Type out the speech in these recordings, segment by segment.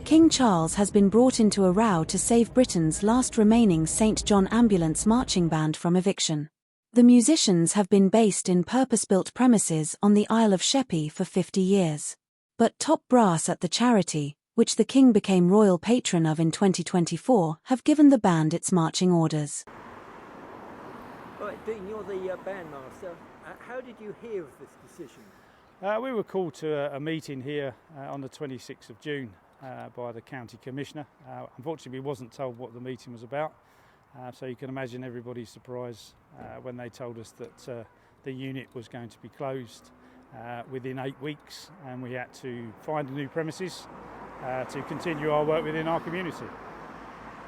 King Charles has been brought into a row to save Britain's last remaining St John Ambulance marching band from eviction. The musicians have been based in purpose-built premises on the Isle of Sheppey for 50 years. But top brass at the charity, which the King became royal patron of in 2024, have given the band its marching orders. Right, Dean, you're the bandmaster. How did you hear of this decision? We were called to a meeting here on the 26th of June by the County Commissioner. Unfortunately, we wasn't told what the meeting was about, so you can imagine everybody's surprise when they told us that the unit was going to be closed within 8 weeks, and we had to find a new premises to continue our work within our community.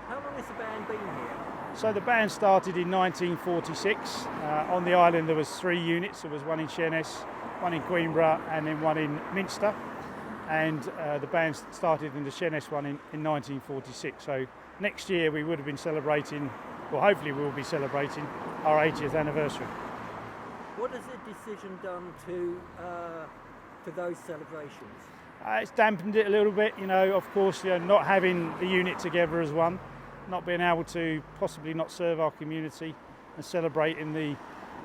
How long has the band been here? So the band started in 1946. On the island there was 3 units. There was one in Sheerness, one in Queenborough and then one in Minster. And the band started in the Sheerness one in 1946. So next year we would have been celebrating, well hopefully we will be celebrating our 80th anniversary. What has the decision done to those celebrations? It's dampened it a little bit, of course, not having the unit together as one, not being able to possibly not serve our community and celebrate in the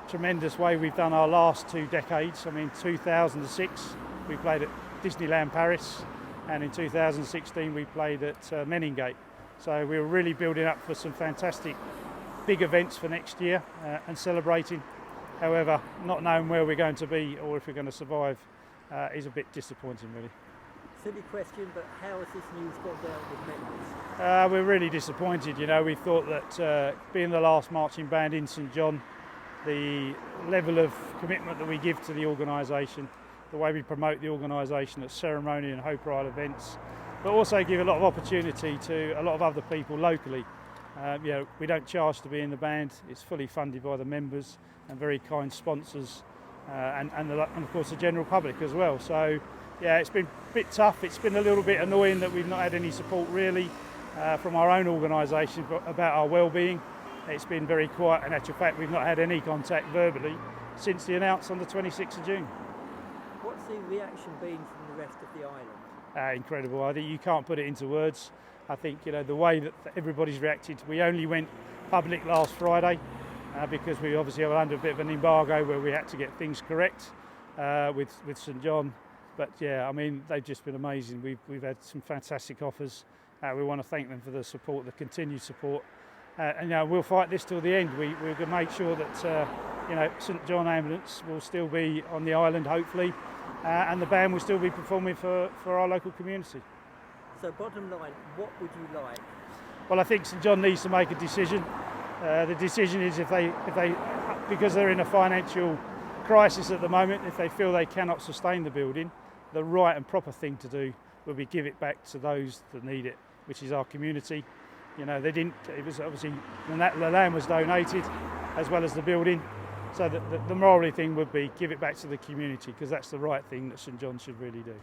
tremendous way we've done our last 2 decades. I mean, 2006 we played at Disneyland Paris, and in 2016 we played at Meningate. So we were really building up for some fantastic big events for next year and celebrating. However, not knowing where we're going to be or if we're going to survive is a bit disappointing, really. Silly question, but how has this news gone down with members? We're really disappointed. We thought that being the last marching band in St John, the level of commitment that we give to the organisation, the way we promote the organisation at ceremony and Hope Ride events, but also give a lot of opportunity to a lot of other people locally. We don't charge to be in the band. It's fully funded by the members and very kind sponsors and of course the general public as well. So yeah, it's been a bit tough. It's been a little bit annoying that we've not had any support really from our own organisation about our well-being. It's been very quiet. In actual fact, we've not had any contact verbally since the announcement on the 26th of June. What's the reaction been from the rest of the island? Incredible. I think you can't put it into words. I think the way that everybody's reacted. We only went public last Friday because we obviously were under a bit of an embargo where we had to get things correct with St John. But yeah, I mean, they've just been amazing. We've had some fantastic offers. We want to thank them for the support, the continued support. And we'll fight this till the end. We're going to make sure that St John Ambulance will still be on the island, hopefully, and the band will still be performing for our local community. So bottom line, what would you like? Well, I think St John needs to make a decision. The decision is if they, because they're in a financial crisis at the moment, if they feel they cannot sustain the building, the right and proper thing to do will be give it back to those that need it, which is our community. They didn't. It was obviously the land was donated, as well as the building. So the moral thing would be give it back to the community, because that's the right thing that St John should really do.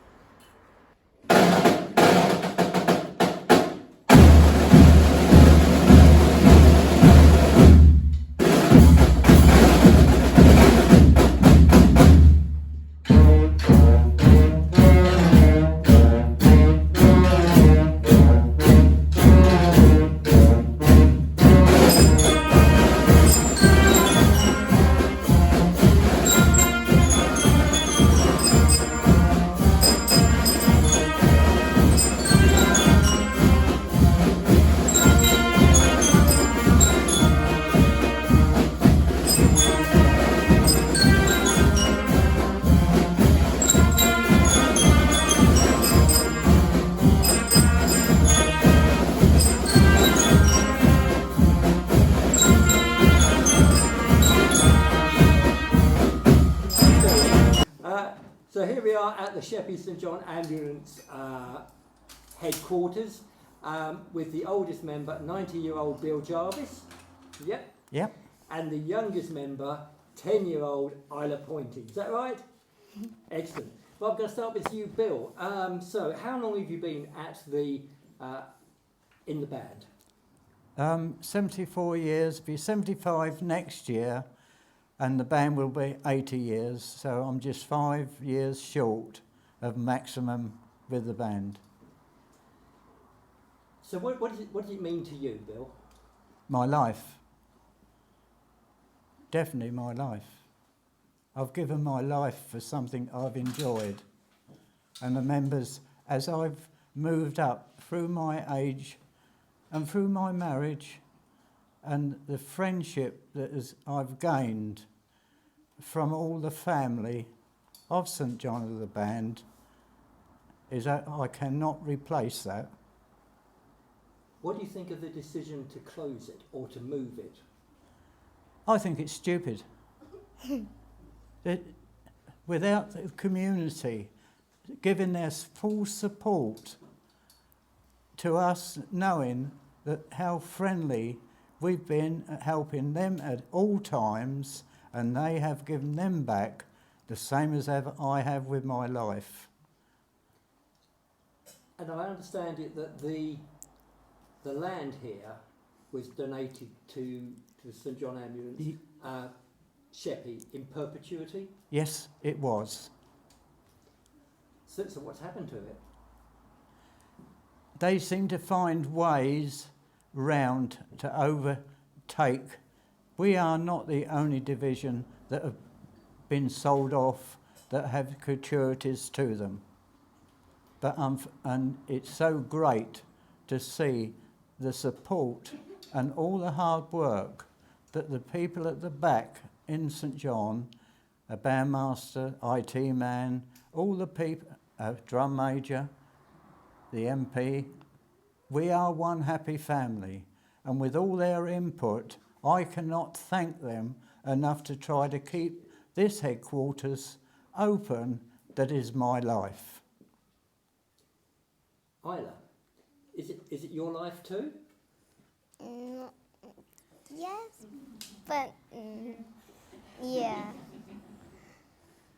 So here we are at the Sheppey St John Ambulance headquarters with the oldest member, 90-year-old Bill Jarvis. Yep. Yep. And the youngest member, 10-year-old Isla Pointing. Is that right? Excellent. Well, I'm going to start with you, Bill. So how long have you been at the in the band? 74 years, be 75 next year, and the band will be 80 years, so I'm just 5 years short of maximum with the band. So what does it mean to you, Bill? My life. Definitely my life. I've given my life for something I've enjoyed. And the members, as I've moved up through my age and through my marriage and the friendship that I've gained from all the family of St John of the Band, is that I cannot replace that. What do you think of the decision to close it or to move it? I think it's stupid. Without the community giving their full support to us, knowing that how friendly we've been at helping them at all times, and they have given them back the same as ever I have with my life. And I understand it that the land here was donated to the St John Ambulance Sheppey in perpetuity. Yes, it was. So what's happened to it? They seem to find ways round to overtake. We are not the only division that have been sold off that have gratuities to them. But and it's so great to see the support and all the hard work that the people at the back in St John, a bandmaster, IT man, all the people, drum major, the MP, we are one happy family. And with all their input, I cannot thank them enough to try to keep this headquarters open. That is my life. Isla, is it your life too? Yes, but yeah.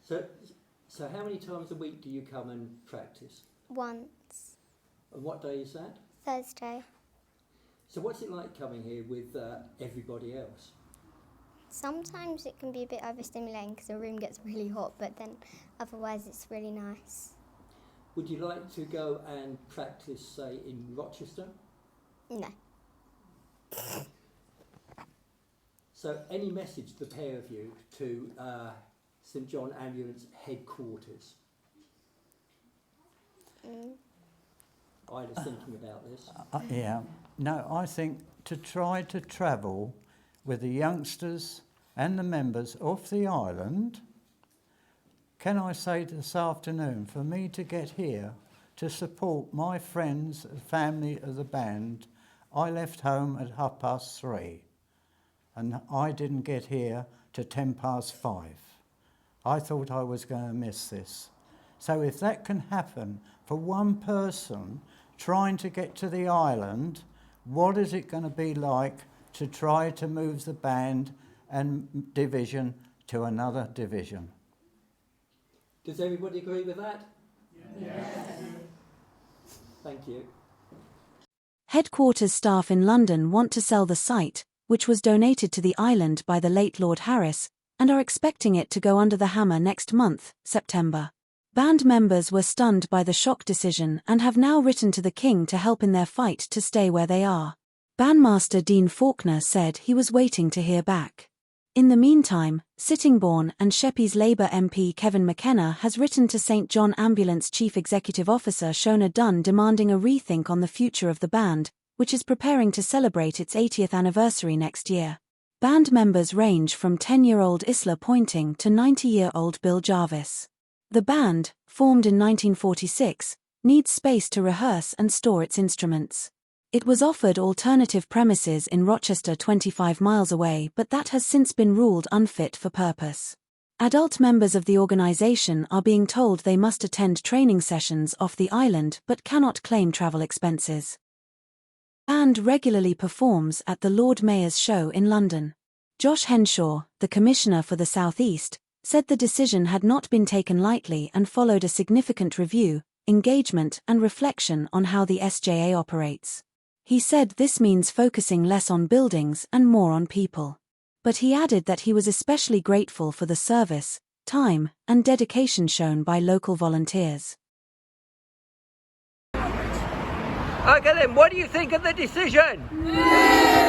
So how many times a week do you come and practice? Once. And what day is that? Thursday. So what's it like coming here with everybody else? Sometimes it can be a bit overstimulating because the room gets really hot, but then otherwise it's really nice. Would you like to go and practice, say, in Rochester? No. So any message, the pair of you, to St John Ambulance headquarters? Ida's thinking about this. Yeah. No, I think to try to travel with the youngsters and the members of the island. Can I say this afternoon, for me to get here to support my friends and family of the band, I left home at 3:30 and I didn't get here to 5:10. I thought I was going to miss this. So if that can happen for one person trying to get to the island, what is it going to be like to try to move the band and division to another division? Does everybody agree with that? Yes. Thank you. Headquarters staff in London want to sell the site, which was donated to the island by the late Lord Harris, and are expecting it to go under the hammer next month, September. Band members were stunned by the shock decision and have now written to the King to help in their fight to stay where they are. Bandmaster Dean Faulkner said he was waiting to hear back. In the meantime, Sittingbourne and Sheppey's Labour MP Kevin McKenna has written to St John Ambulance Chief Executive Officer Shona Dunn demanding a rethink on the future of the band, which is preparing to celebrate its 80th anniversary next year. Band members range from 10-year-old Isla Pointing to 90-year-old Bill Jarvis. The band, formed in 1946, needs space to rehearse and store its instruments. It was offered alternative premises in Rochester 25 miles away, but that has since been ruled unfit for purpose. Adult members of the organisation are being told they must attend training sessions off the island but cannot claim travel expenses. Band regularly performs at the Lord Mayor's show in London. Josh Henshaw, the Commissioner for the South East, said the decision had not been taken lightly and followed a significant review, engagement and reflection on how the SJA operates. He said this means focusing less on buildings and more on people. But he added that he was especially grateful for the service, time, and dedication shown by local volunteers. Okay then, what do you think of the decision?